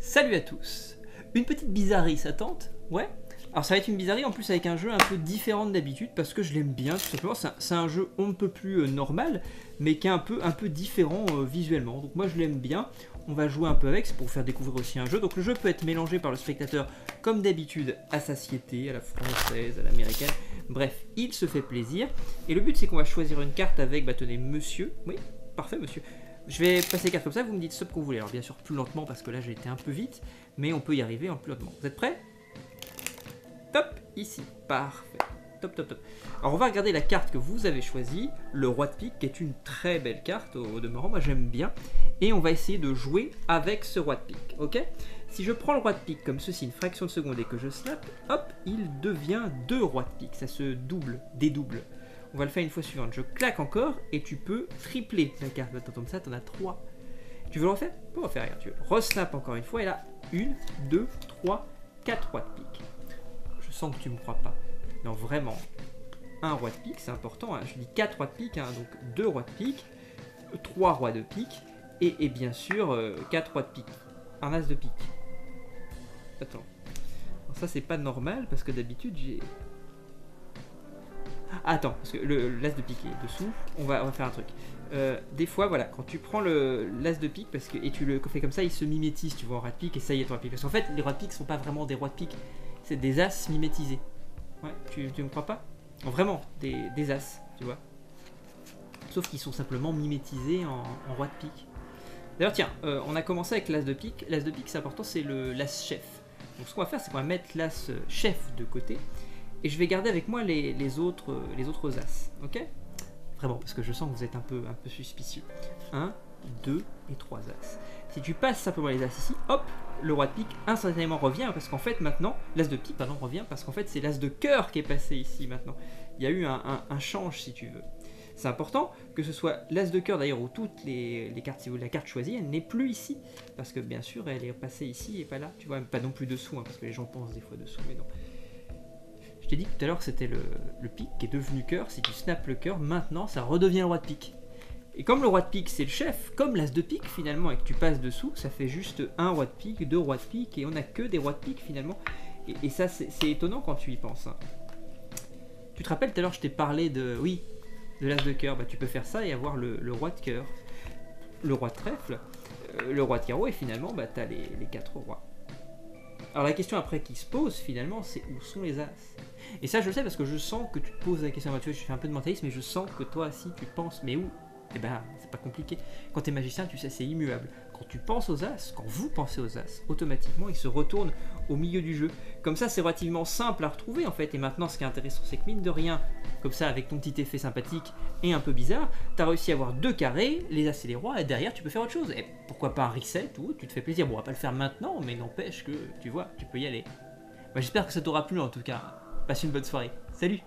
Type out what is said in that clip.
Salut à tous. Une petite bizarrerie, ça tente? Ouais. Alors ça va être une bizarrerie en plus avec un jeu un peu différent d'habitude parce que je l'aime bien tout simplement. C'est un jeu on ne peut plus normal mais qui est un peu différent visuellement. Donc moi je l'aime bien. On va jouer un peu avec, c'est pour vous faire découvrir aussi un jeu. Donc le jeu peut être mélangé par le spectateur comme d'habitude à satiété, à la française, à l'américaine. Bref, il se fait plaisir. Et le but c'est qu'on va choisir une carte avec, bah tenez, monsieur. Oui, parfait monsieur. Je vais passer les cartes comme ça, vous me dites stop quand vous voulez. Alors bien sûr plus lentement parce que là j'ai été un peu vite, mais on peut y arriver en plus lentement. Vous êtes prêts? Top, ici, parfait. Top, top, top. Alors on va regarder la carte que vous avez choisie, le roi de pique, qui est une très belle carte au demeurant, moi j'aime bien. Et on va essayer de jouer avec ce roi de pique, ok? Si je prends le roi de pique comme ceci, une fraction de seconde et que je snap, hop, il devient 2 rois de pique, ça se double, dédouble. On va le faire une fois suivante, je claque encore et tu peux tripler la carte. Attends, comme ça, t'en as 3. Tu veux le refaire? On peut refaire, regarde, tu veux. Resnap encore une fois et là, 1, 2, 3, 4 rois de pique. Je sens que tu me crois pas. Non, vraiment. Un roi de pique, c'est important. Hein. Je dis 4 rois de pique, hein, donc 2 rois de pique, 3 rois de pique, et bien sûr 4 rois de pique. Un as de pique. Attends. Alors ça, c'est pas normal, parce que d'habitude, j'ai... Ah, attends, parce que l'as de pique est dessous. On va faire un truc. Des fois, voilà, quand tu prends l'as de pique, parce que, et tu le fais comme ça, il se mimétise, tu vois, en roi de pique, et ça y est, ton roi de pique. Parce qu'en fait, les rois de pique sont pas vraiment des rois de pique. C'est des as mimétisés. Ouais, tu me crois pas? Vraiment, des as, tu vois. Sauf qu'ils sont simplement mimétisés en roi de pique. D'ailleurs, tiens, on a commencé avec l'as de pique. L'as de pique, c'est important, c'est l'as chef. Donc ce qu'on va faire, c'est qu'on va mettre l'as chef de côté. Et je vais garder avec moi les autres as. Ok? Vraiment, parce que je sens que vous êtes un peu suspicieux. 1, 2 et 3 as. Si tu passes simplement les as ici, hop, le roi de pique instantanément revient parce qu'en fait maintenant, l'as de pique pardon revient parce qu'en fait c'est l'as de cœur qui est passé ici maintenant. Il y a eu un change si tu veux. C'est important que ce soit l'as de cœur d'ailleurs où toutes les cartes, si vous la carte choisie, elle n'est plus ici parce que bien sûr elle est passée ici et pas là. Tu vois, pas non plus dessous hein, parce que les gens pensent des fois dessous, mais non. Je t'ai dit tout à l'heure que c'était le pique qui est devenu cœur. Si tu snaps le cœur, maintenant ça redevient le roi de pique. Et comme le roi de pique c'est le chef, comme l'as de pique finalement, et que tu passes dessous, ça fait juste un roi de pique, 2 rois de pique, et on n'a que des rois de pique finalement. Et ça c'est étonnant quand tu y penses. Hein. Tu te rappelles tout à l'heure je t'ai parlé de l'as de cœur, bah, tu peux faire ça et avoir le roi de cœur, le roi de trèfle, le roi de carreau, et finalement bah, tu as les 4 rois. Alors la question après qui se pose finalement, c'est où sont les as? Et ça je le sais parce que je sens que tu te poses la question, tu vois, je fais un peu de mentalisme, mais je sens que toi si tu penses, mais où? Eh ben c'est pas compliqué. Quand tu es magicien, tu sais, c'est immuable. Quand tu penses aux as, quand vous pensez aux as, automatiquement ils se retournent au milieu du jeu. Comme ça c'est relativement simple à retrouver en fait. Et maintenant ce qui est intéressant c'est que mine de rien, comme ça avec ton petit effet sympathique et un peu bizarre, tu as réussi à avoir 2 carrés, les as et les rois, et derrière tu peux faire autre chose. Et pourquoi pas un reset ou tu te fais plaisir. Bon on va pas le faire maintenant, mais n'empêche que tu vois, tu peux y aller. Bah, j'espère que ça t'aura plu en tout cas. Passe une bonne soirée. Salut!